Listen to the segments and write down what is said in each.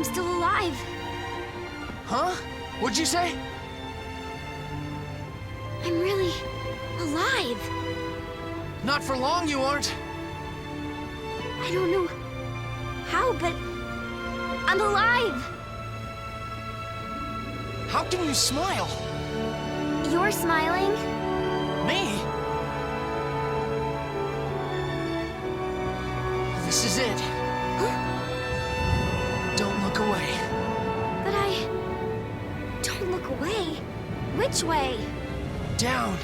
I'm still alive. Huh? What'd you say? I'm really alive. Not for long, you aren't. I don't know how, but I'm alive. How can you smile? You're smiling. Me? This is it. Huh? Don't look away. But I don't look away. Which way? Down.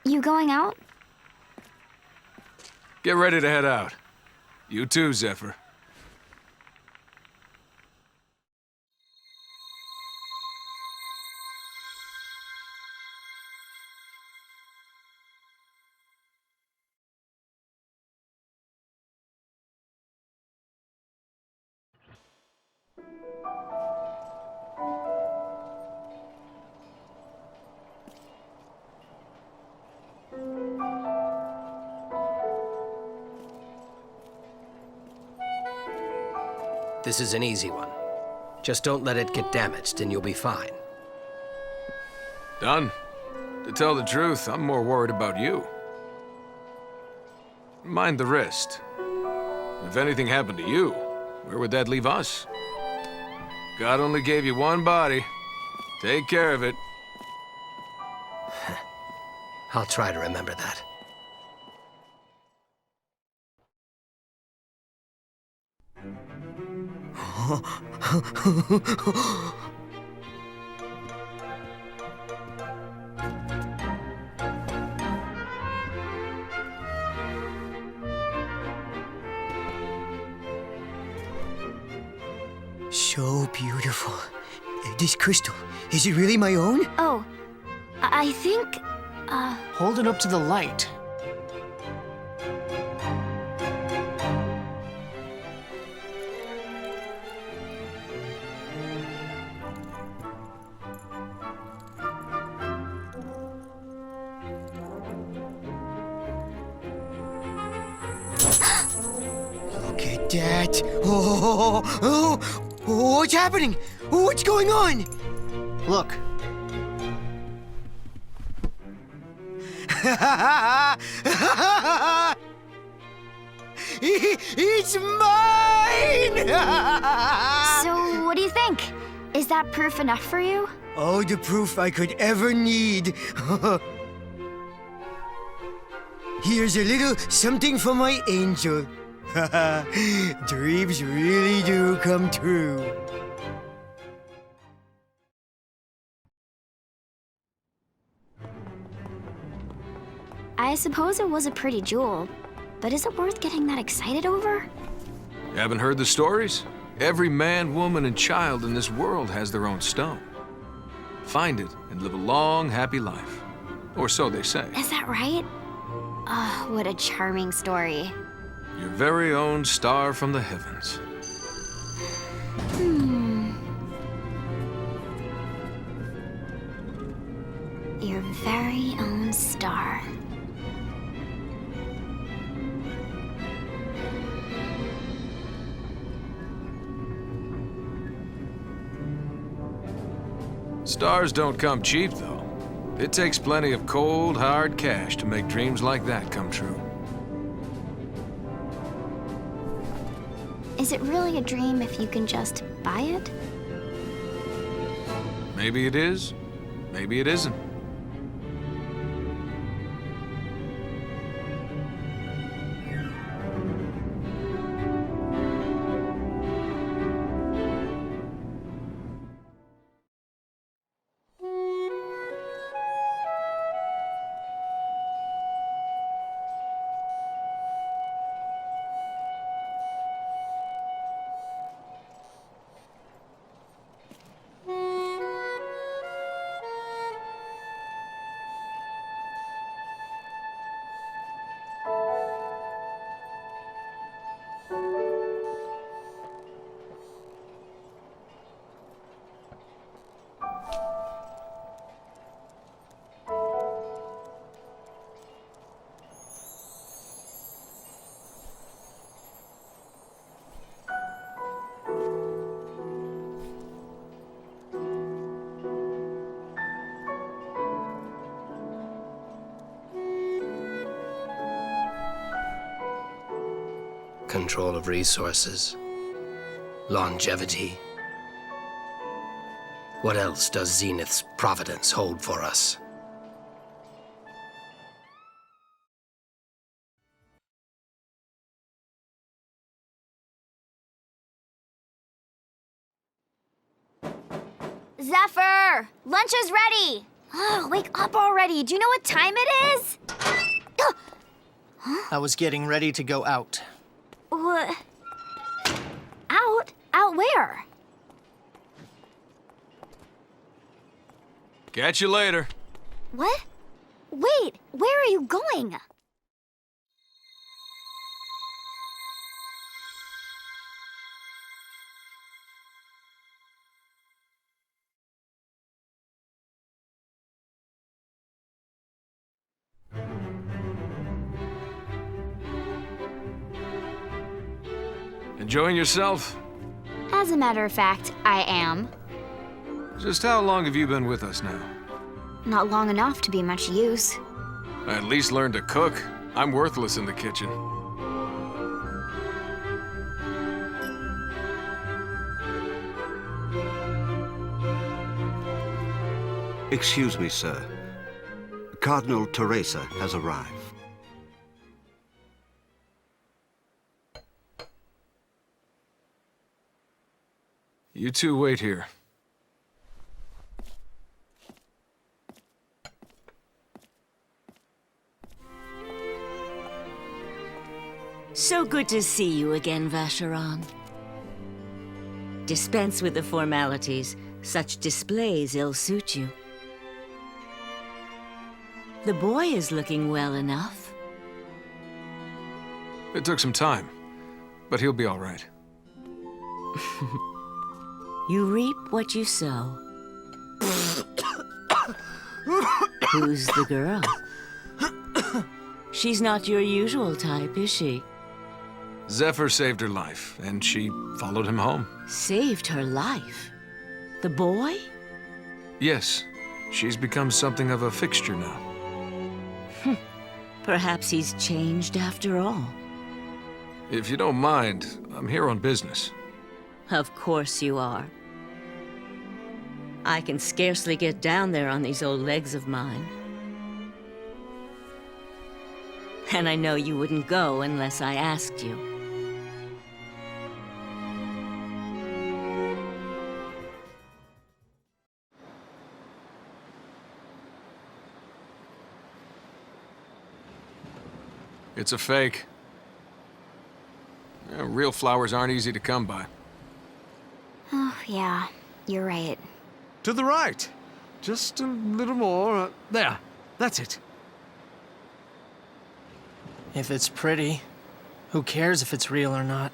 You going out? Get ready to head out. You too, Zephyr. This is an easy one. Just don't let it get damaged and you'll be fine. Done. To tell the truth, I'm more worried about you. Mind the wrist. If anything happened to you, where would that leave us? God only gave you one body. Take care of it. I'll try to remember that. So beautiful. This crystal, is it really my own? Oh, I think, Hold it up to the light. Look at that. Oh, what's happening? What's going on? Look. It's mine! Is that proof enough for you? All the proof I could ever need. Here's a little something for my angel. Dreams really do come true. I suppose it was a pretty jewel, but is it worth getting that excited over? You haven't heard the stories? Every man, woman, and child in this world has their own stone. Find it and live a long, happy life. Or so they say. Is that right? Oh, what a charming story. Your very own star from the heavens. Your very own star. Stars don't come cheap, though. It takes plenty of cold, hard cash to make dreams like that come true. Is it really a dream if you can just buy it? Maybe it is, maybe it isn't. Control of resources. Longevity. What else does Zenith's providence hold for us? Zephyr! Lunch is ready! Oh, wake up already! Do you know what time it is? I was getting ready to go out. What? Out? Out where? Catch you later. What? Wait, where are you going? Enjoying yourself? As a matter of fact, I am. Just how long have you been with us now? Not long enough to be much use. I at least learned to cook. I'm worthless in the kitchen. Excuse me, sir. Cardinal Teresa has arrived. You two wait here. So good to see you again, Vacheron. Dispense with the formalities. Such displays ill-suit you. The boy is looking well enough. It took some time, but he'll be all right. You reap what you sow. Who's the girl? She's not your usual type, is she? Zephyr saved her life, and she followed him home. Saved her life? The boy? Yes, she's become something of a fixture now. Perhaps he's changed after all. If you don't mind, I'm here on business. Of course you are. I can scarcely get down there on these old legs of mine. And I know you wouldn't go unless I asked you. It's a fake. Yeah, real flowers aren't easy to come by. Oh, yeah, you're right. To the right. Just a little more. There. That's it. If it's pretty, who cares if it's real or not?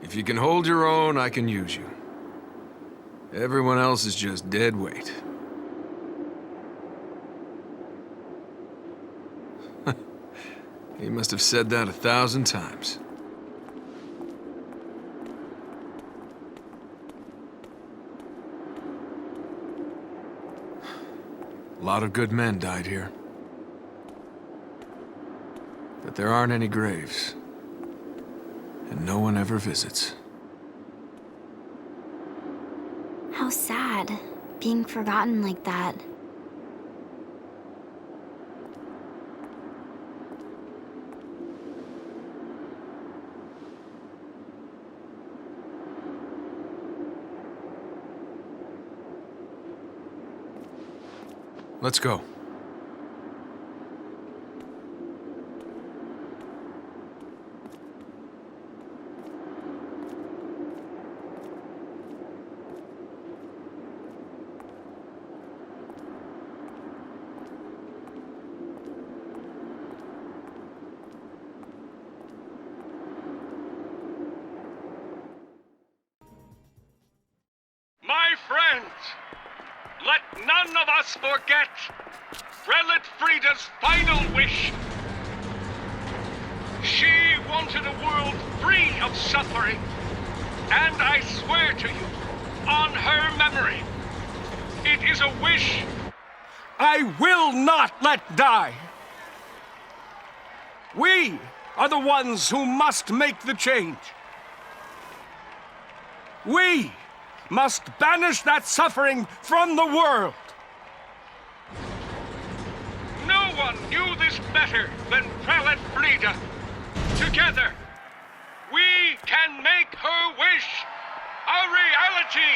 If you can hold your own, I can use you. Everyone else is just dead weight. He must have said that 1,000 times. A lot of good men died here. But there aren't any graves. And no one ever visits. How sad, being forgotten like that. Let's go. My friends, let none of us forget Prelate Frida's final wish. She wanted a world free of suffering, and I swear to you, on her memory, it is a wish I will not let die. We are the ones who must make the change. We must banish that suffering from the world. No one knew this better than Prelate Frida. Together, we can make her wish a reality.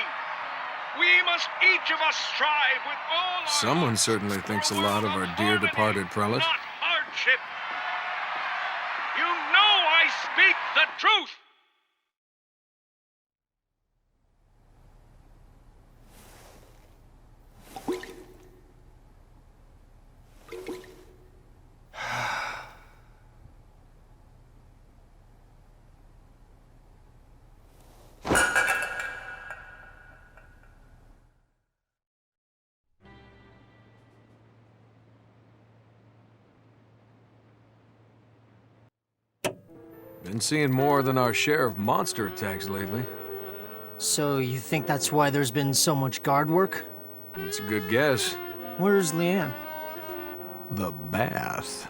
We must each of us strive with all our Someone certainly thinks a lot of our dear departed prelate. not hardship. You know I speak the truth. Been seeing more than our share of monster attacks lately. So you think that's why there's been so much guard work? It's a good guess. Where's Leanne? The bath.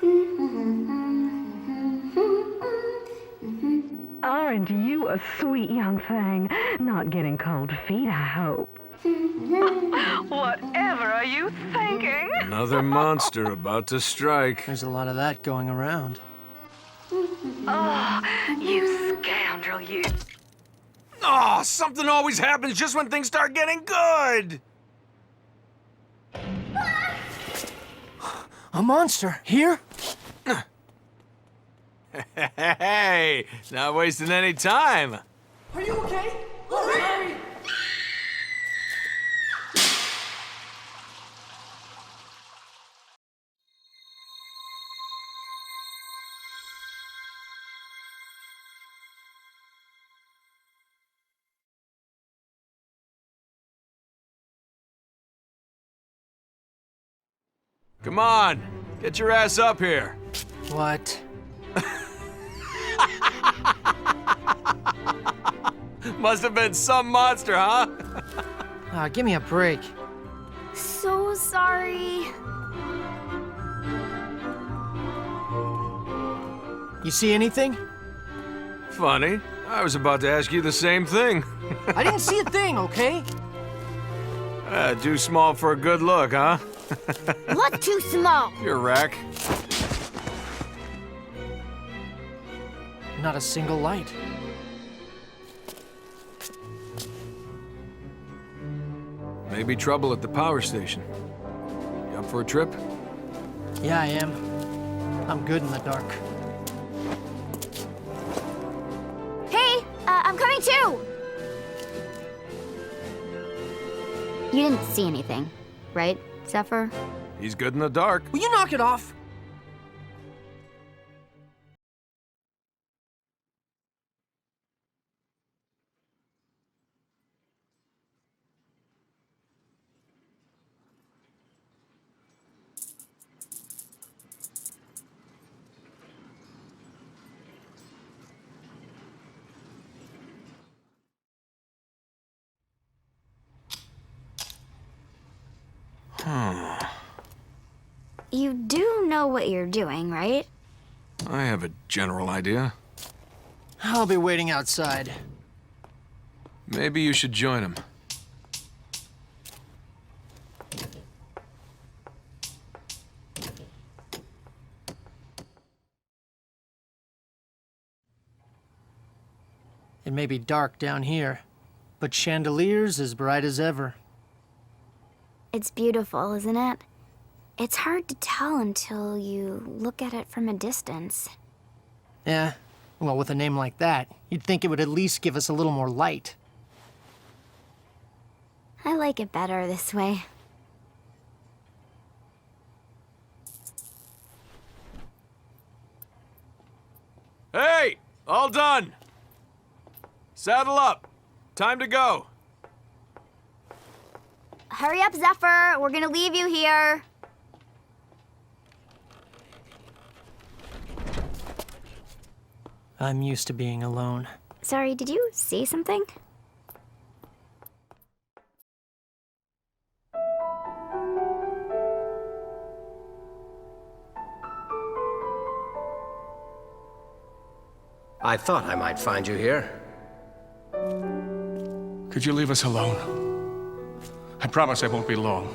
Aren't you a sweet young thing? Not getting cold feet, I hope. Whatever are you thinking? Another monster about to strike. There's a lot of that going around. Oh, you scoundrel, you. Oh, something always happens just when things start getting good. A monster? Here? Hey, not wasting any time. Are you okay? Hurry! Come on, get your ass up here. What? Must have been some monster, huh? Give me a break. So sorry. You see anything? Funny. I was about to ask you the same thing. I didn't see a thing, okay? Too small for a good look, huh? What's too small? You're a wreck. Not a single light. Maybe trouble at the power station. You up for a trip? Yeah, I am. I'm good in the dark. Hey, I'm coming too! You didn't see anything, right, Zephyr? He's good in the dark. Will you knock it off? You do know what you're doing, right? I have a general idea. I'll be waiting outside. Maybe you should join him. It may be dark down here, but chandeliers as bright as ever. It's beautiful, isn't it? It's hard to tell until you look at it from a distance. Yeah, well, with a name like that, you'd think it would at least give us a little more light. I like it better this way. Hey! All done! Saddle up! Time to go! Hurry up, Zephyr! We're gonna leave you here! I'm used to being alone. Sorry, did you see something? I thought I might find you here. Could you leave us alone? I promise I won't be long.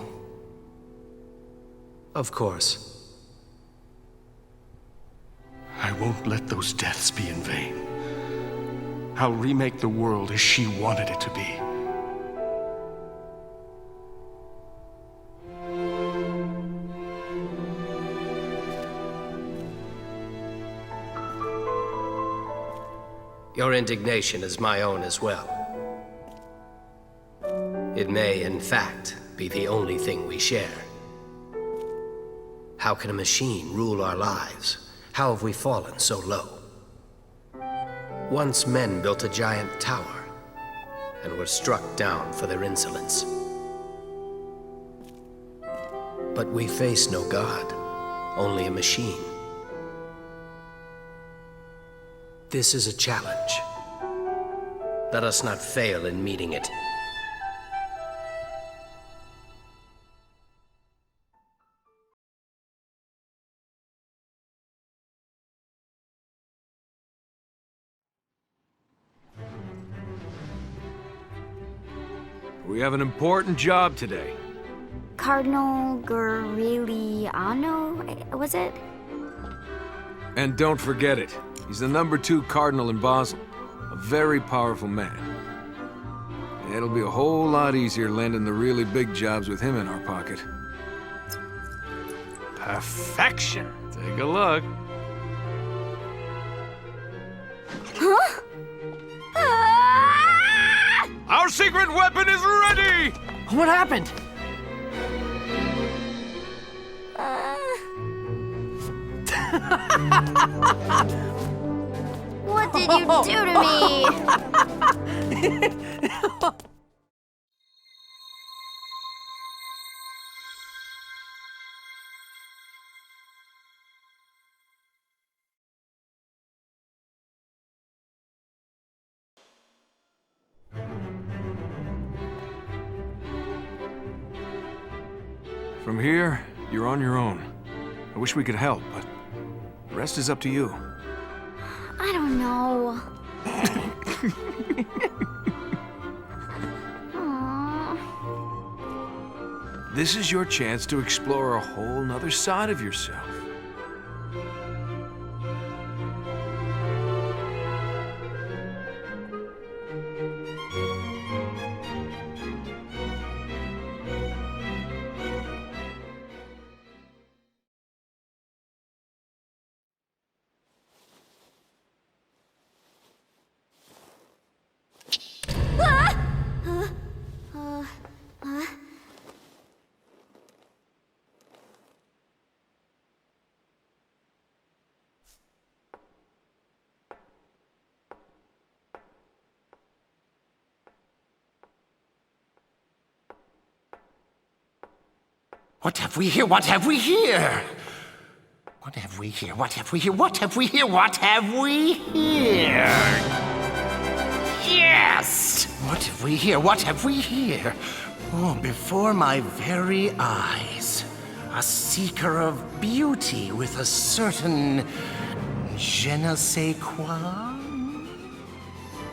Of course. I won't let those deaths be in vain. I'll remake the world as she wanted it to be. Your indignation is my own as well. It may, in fact, be the only thing we share. How can a machine rule our lives? How have we fallen so low? Once men built a giant tower and were struck down for their insolence. But we face no God, only a machine. This is a challenge. Let us not fail in meeting it. We have an important job today. Cardinal Goriliano, was it? And don't forget it. He's the #2 cardinal in Basel. A very powerful man. It'll be a whole lot easier landing the really big jobs with him in our pocket. Perfection. Take a look. Huh? Ah! Our secret weapon is ready! What happened? What did you do to me? From here, you're on your own. I wish we could help, but the rest is up to you. I don't know. This is your chance to explore a whole nother side of yourself. What have we here? What have we here? What have we here? What have we here? What have we here? What have we here? Yes! What have we here? What have we here? Oh, before my very eyes. A seeker of beauty with a certain je ne sais quoi?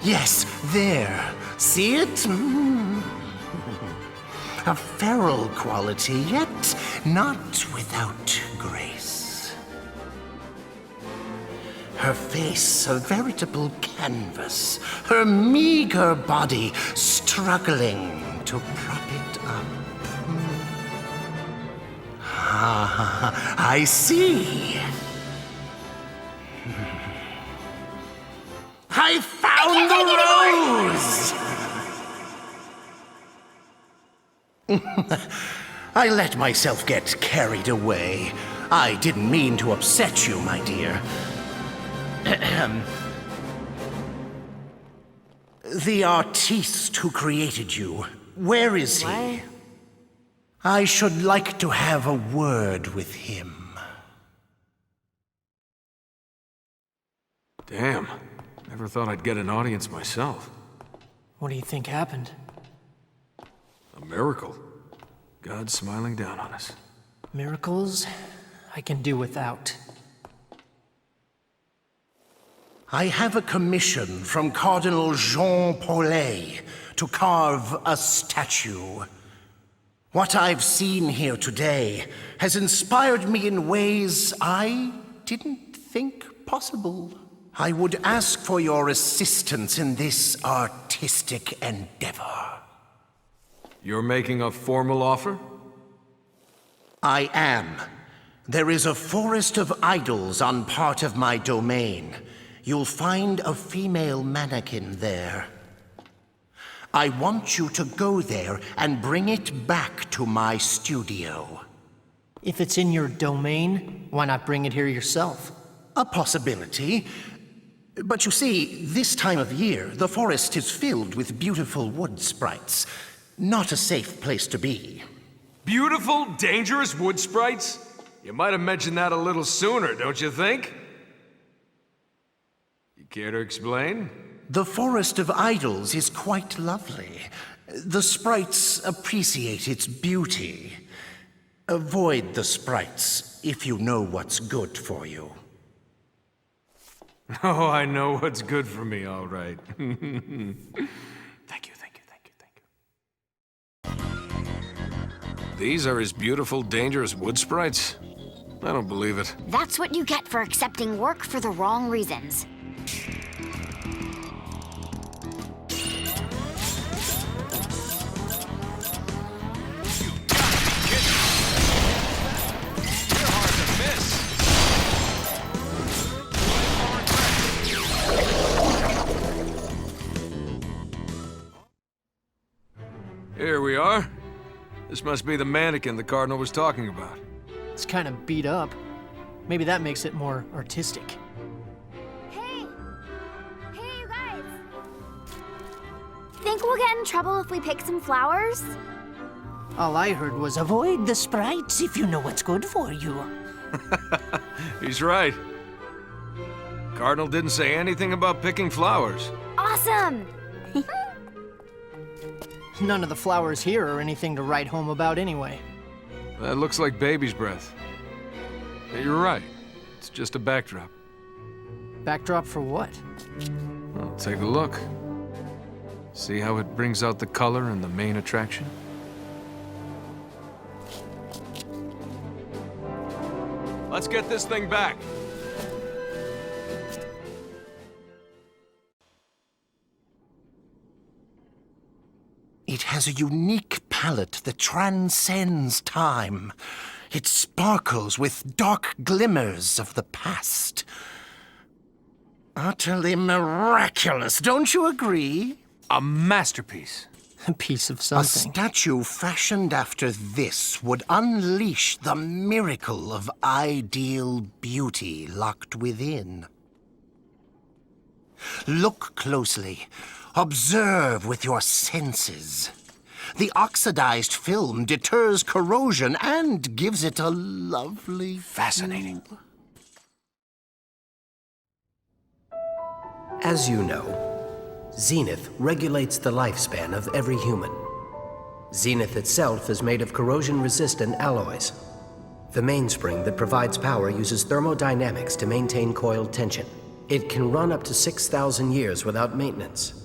Yes, there. See it? A feral quality, yet not without grace. Her face a veritable canvas, her meager body struggling to prop it up. Ah, I see. I found the rose! I let myself get carried away. I didn't mean to upset you, my dear. The artiste who created you, where is he? What? I should like to have a word with him. Damn. Never thought I'd get an audience myself. What do you think happened? A miracle. God smiling down on us. Miracles? I can do without. I have a commission from Cardinal Jean Paulet to carve a statue. What I've seen here today has inspired me in ways I didn't think possible. I would ask for your assistance in this artistic endeavor. You're making a formal offer? I am. There is a forest of idols on part of my domain. You'll find a female mannequin there. I want you to go there and bring it back to my studio. If it's in your domain, why not bring it here yourself? A possibility. But you see, this time of year, the forest is filled with beautiful wood sprites. Not a safe place to be. Beautiful, dangerous wood sprites? You might have mentioned that a little sooner, don't you think? You care to explain? The Forest of Idols is quite lovely. The sprites appreciate its beauty. Avoid the sprites if you know what's good for you. Oh, I know what's good for me, all right. Thank you. These are his beautiful, dangerous wood sprites? I don't believe it. That's what you get for accepting work for the wrong reasons. Here we are. This must be the mannequin the Cardinal was talking about. It's kind of beat up. Maybe that makes it more artistic. Hey! Hey, you guys! Think we'll get in trouble if we pick some flowers? All I heard was avoid the sprites if you know what's good for you. He's right. Cardinal didn't say anything about picking flowers. Awesome! None of the flowers here are anything to write home about anyway. That looks like baby's breath. You're right. It's just a backdrop. Backdrop for what? Well, take a look. See how it brings out the color and the main attraction? Let's get this thing back. It has a unique palette that transcends time. It sparkles with dark glimmers of the past. Utterly miraculous, don't you agree? A masterpiece. A piece of A something. statue fashioned after this would unleash the miracle of ideal beauty locked within. Look closely. Observe with your senses. The oxidized film deters corrosion and gives it a lovely... Fascinating. As you know, zenith regulates the lifespan of every human. Zenith itself is made of corrosion-resistant alloys. The mainspring that provides power uses thermodynamics to maintain coiled tension. It can run up to 6,000 years without maintenance.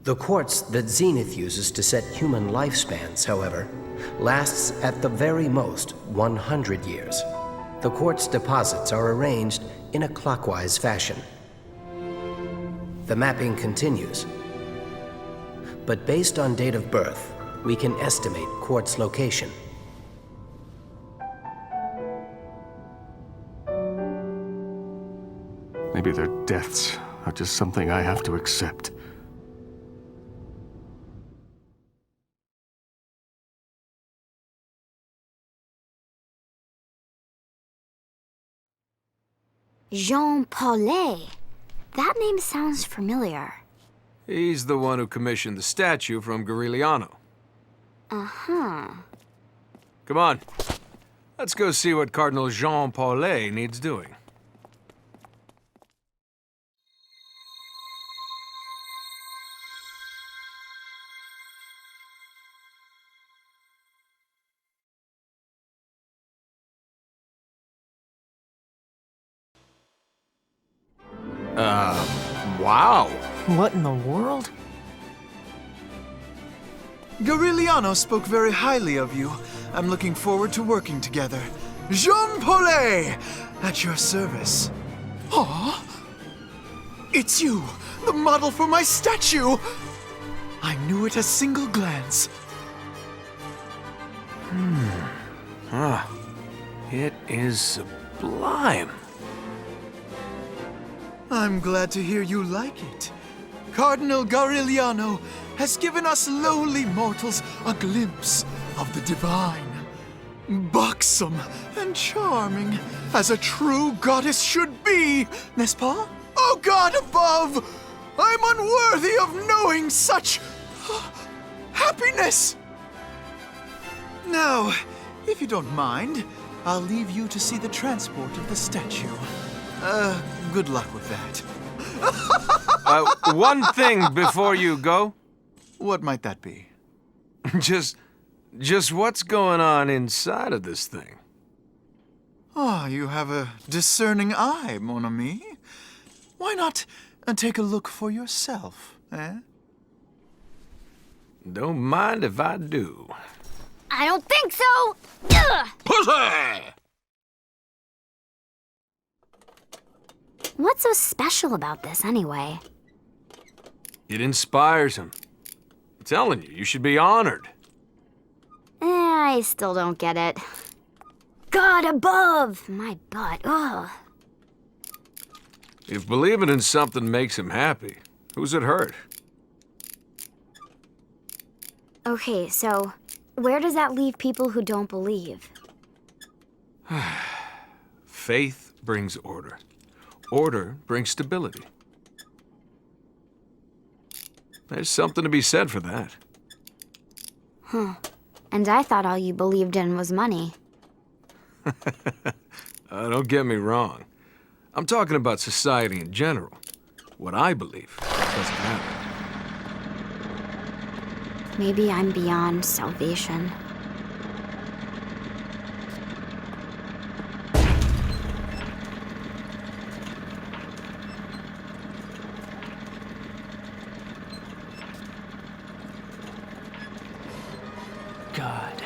The quartz that Zenith uses to set human lifespans, however, lasts at the very most 100 years. The quartz deposits are arranged in a clockwise fashion. The mapping continues. But based on date of birth, we can estimate quartz location. Maybe their deaths are just something I have to accept. Jean Paulet. That name sounds familiar. He's the one who commissioned the statue from Garigliano. Uh-huh. Come on. Let's go see what Cardinal Jean Paulet needs doing. Wow. What in the world? Garigliano spoke very highly of you. I'm looking forward to working together. Jean Paulet, at your service. Aw, it's you, the model for my statue. I knew it at a single glance. It is sublime. I'm glad to hear you like it. Cardinal Garigliano has given us lowly mortals a glimpse of the divine. Buxom and charming, as a true goddess should be, n'est-ce pas? Oh God above! I'm unworthy of knowing such happiness! Now, if you don't mind, I'll leave you to see the transport of the statue. Good luck with that. One thing before you go. What might that be? Just what's going on inside of this thing? Ah, you have a discerning eye, mon ami. Why not take a look for yourself, eh? Don't mind if I do. I don't think so! Ugh! Pussy! What's so special about this, anyway? It inspires him. I'm telling you, you should be honored. I still don't get it. God above! My butt, ugh. If believing in something makes him happy, who's it hurt? Okay, so where does that leave people who don't believe? Faith brings order. Order brings stability. There's something to be said for that. Huh. And I thought all you believed in was money. Don't get me wrong. I'm talking about society in general. What I believe doesn't matter. Maybe I'm beyond salvation. God.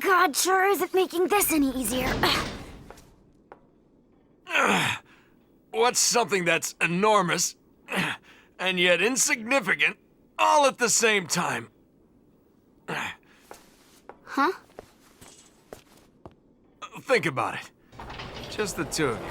God sure isn't making this any easier. What's something that's enormous and yet insignificant all at the same time? Huh? Think about it. Just the two of you.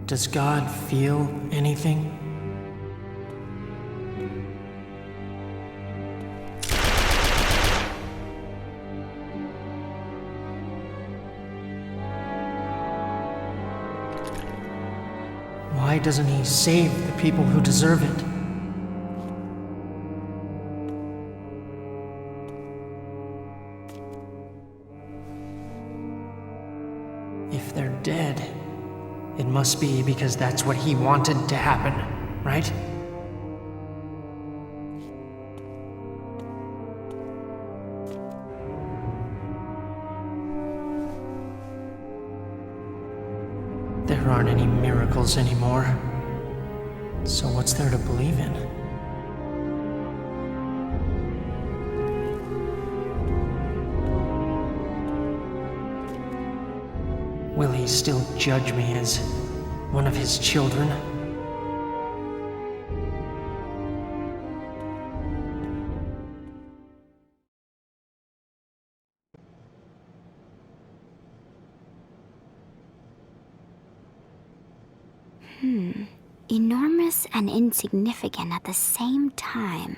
Does God feel anything? Why doesn't he save the people who deserve it? If they're dead, it must be because that's what he wanted to happen, right? There aren't any miracles anymore. So what's there to believe in? Will he still judge me as one of his children? Enormous and insignificant at the same time.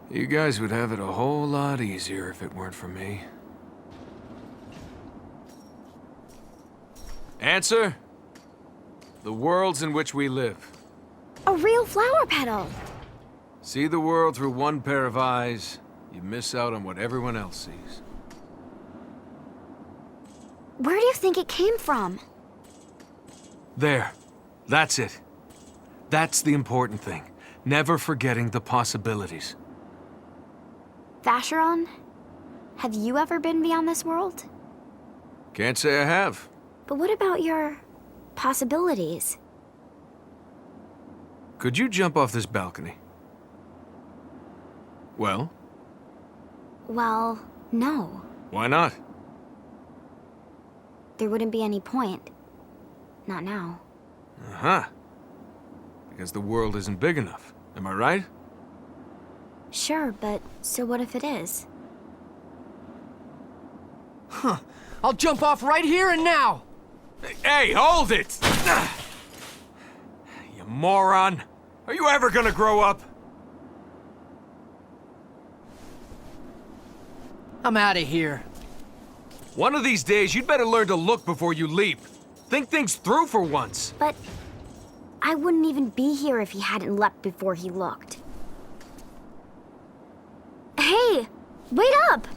You guys would have it a whole lot easier if it weren't for me. Answer? The worlds in which we live. A real flower petal! See the world through one pair of eyes, you miss out on what everyone else sees. Where do you think it came from? There. That's it. That's the important thing. Never forgetting the possibilities. Vacheron? Have you ever been beyond this world? Can't say I have. But what about your possibilities? Could you jump off this balcony? Well? Well, no. Why not? There wouldn't be any point. Not now. Uh-huh. Because the world isn't big enough. Am I right? Sure, but so what if it is? Huh. I'll jump off right here and now! Hey, hold it! You moron! Are you ever gonna grow up? I'm out of here. One of these days, you'd better learn to look before you leap. Think things through for once. But I wouldn't even be here if he hadn't leapt before he looked. Hey! Wait up!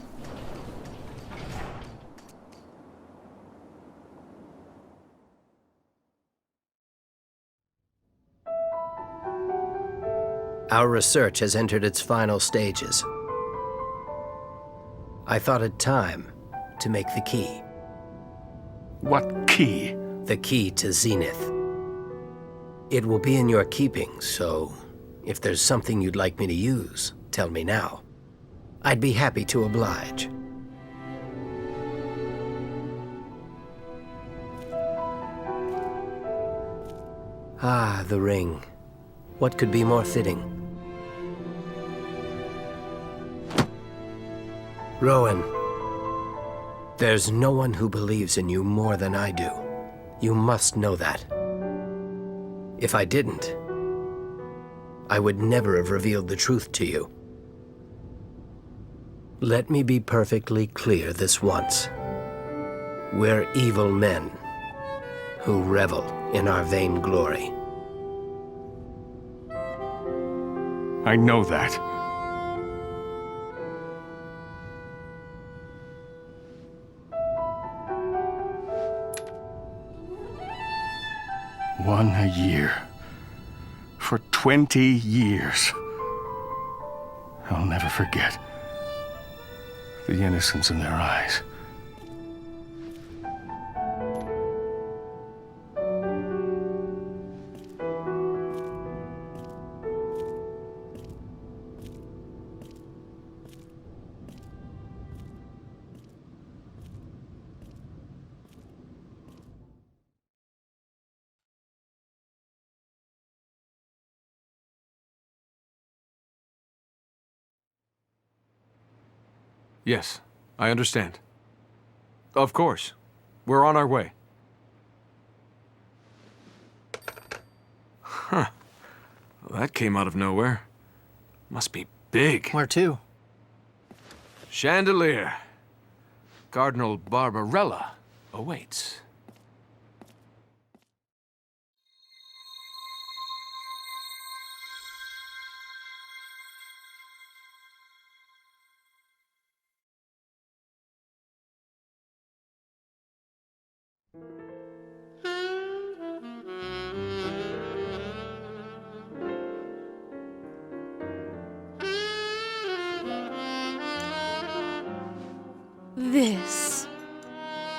Our research has entered its final stages. I thought it time to make the key. What key? The key to Zenith. It will be in your keeping, so if there's something you'd like me to use, tell me now. I'd be happy to oblige. Ah, the ring. What could be more fitting? Rowan, there's no one who believes in you more than I do. You must know that. If I didn't, I would never have revealed the truth to you. Let me be perfectly clear this once. We're evil men, who revel in our vain glory. I know that. One a year. For 20 years. I'll never forget the innocence in their eyes. Yes, I understand. Of course. We're on our way. Huh. Well, that came out of nowhere. Must be big. Where to? Chandelier. Cardinal Barbarella awaits. This.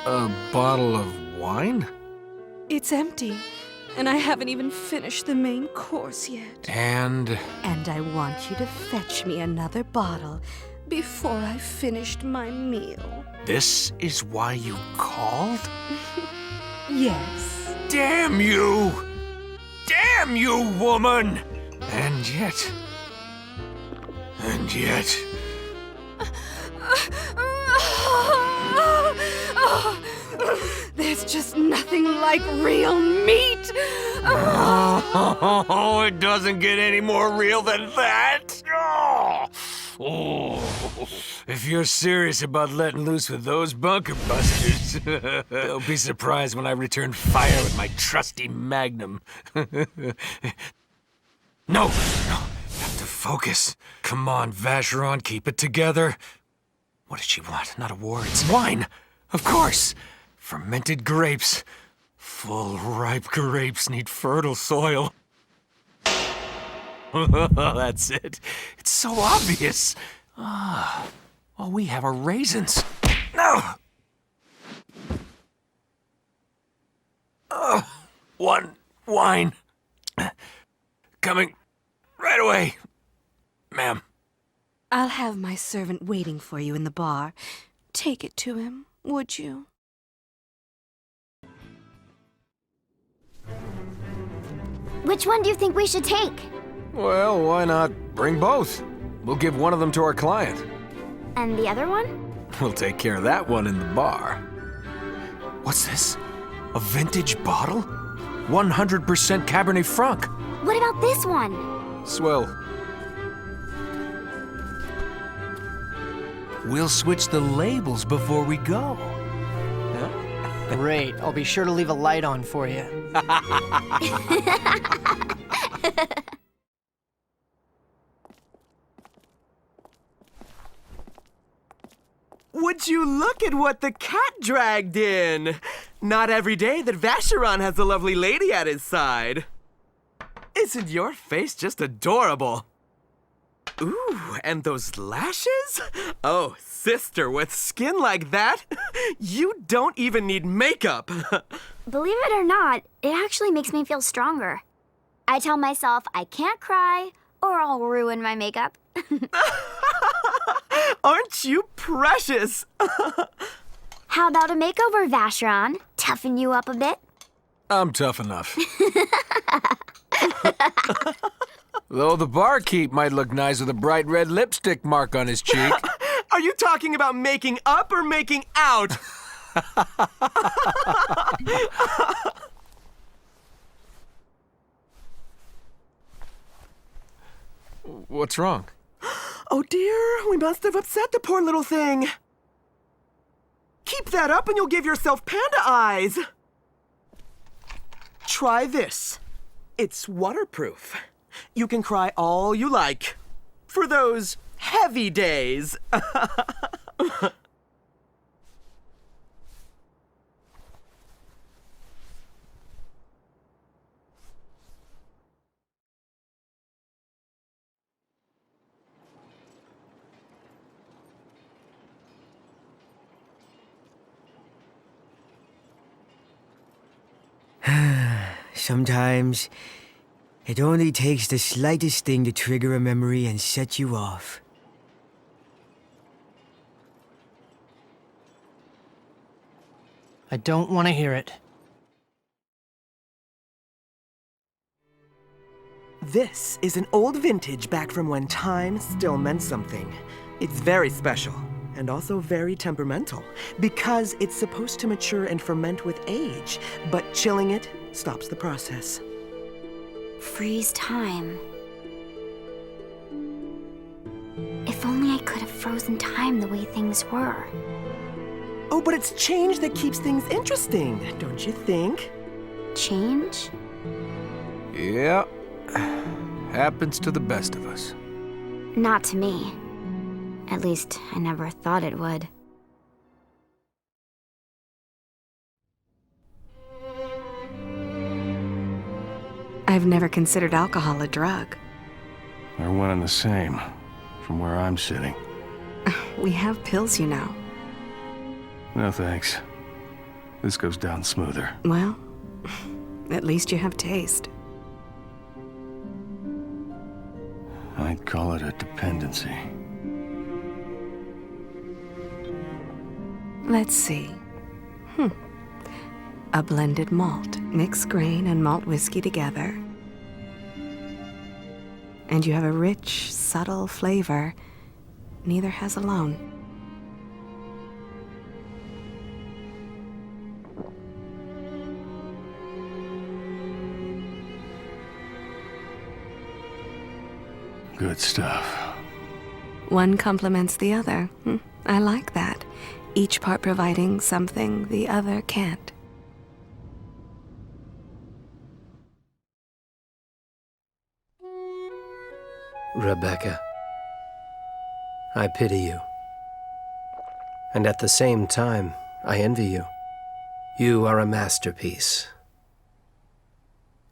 A bottle of wine? It's empty, and I haven't even finished the main course yet. And I want you to fetch me another bottle before I finished my meal. this is why you called? Yes. Damn you! Damn you, woman! And yet... There's just nothing like real meat. Oh, it doesn't get any more real than that. Oh. If you're serious about letting loose with those bunker busters, they'll be surprised when I return fire with my trusty magnum. No, have to focus. Come on, Vacheron, keep it together. What did she want? Not a war, it's wine. Of course. Fermented grapes. Full, ripe grapes need fertile soil. That's it. It's so obvious. All we have are raisins. No. One wine. Coming right away, ma'am. I'll have my servant waiting for you in the bar. Take it to him, would you? Which one do you think we should take? Well, why not bring both? We'll give one of them to our client. And the other one? We'll take care of that one in the bar. What's this? A vintage bottle? 100% Cabernet Franc. What about this one? Swell. We'll switch the labels before we go. Great. I'll be sure to leave a light on for you. Would you look at what the cat dragged in? Not every day that Vacheron has a lovely lady at his side. Isn't your face just adorable? Ooh, and those lashes? Oh, sister, with skin like that, you don't even need makeup. Believe it or not, it actually makes me feel stronger. I tell myself I can't cry or I'll ruin my makeup. Aren't you precious? How about a makeover, Vacheron? Toughen you up a bit? I'm tough enough. Though the barkeep might look nice with a bright red lipstick mark on his cheek. Are you talking about making up or making out? What's wrong? Oh dear, we must have upset the poor little thing. Keep that up and you'll give yourself panda eyes. try this. It's waterproof. You can cry all you like. For those heavy days. Sometimes, it only takes the slightest thing to trigger a memory and set you off. I don't want to hear it. This is an old vintage back from when time still meant something. It's very special, and also very temperamental, because it's supposed to mature and ferment with age, but chilling it stops the process. Freeze time. If only I could have frozen time the way things were. Oh, but it's change that keeps things interesting, don't you think? Change? Yeah. Happens to the best of us. Not to me. At least, I never thought it would. I've never considered alcohol a drug. They're one and the same, from where I'm sitting. We have pills, you know. No thanks. This goes down smoother. Well, at least you have taste. I'd call it a dependency. Let's see. A blended malt. Mix grain and malt whiskey together. And you have a rich, subtle flavor neither has alone. Good stuff. One complements the other. I like that. Each part providing something the other can't. Rebecca, I pity you. And at the same time, I envy you. You are a masterpiece,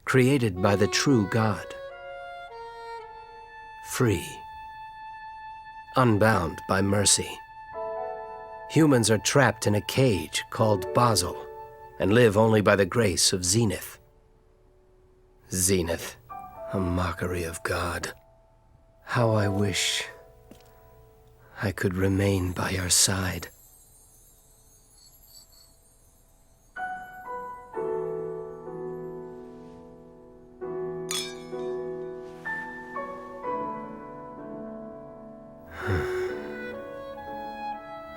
created by the true God. Free, unbound by mercy. Humans are trapped in a cage called Basel and live only by the grace of Zenith. Zenith, a mockery of God. How I wish I could remain by your side.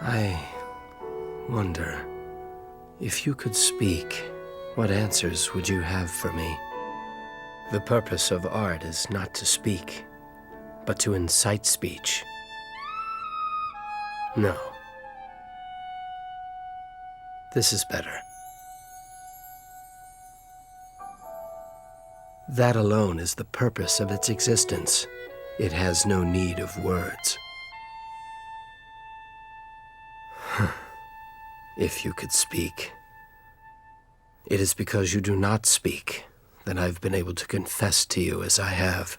I wonder, if you could speak, what answers would you have for me? The purpose of art is not to speak, but to incite speech. No. This is better. That alone is the purpose of its existence. It has no need of words. If you could speak. It is because you do not speak that I've been able to confess to you as I have.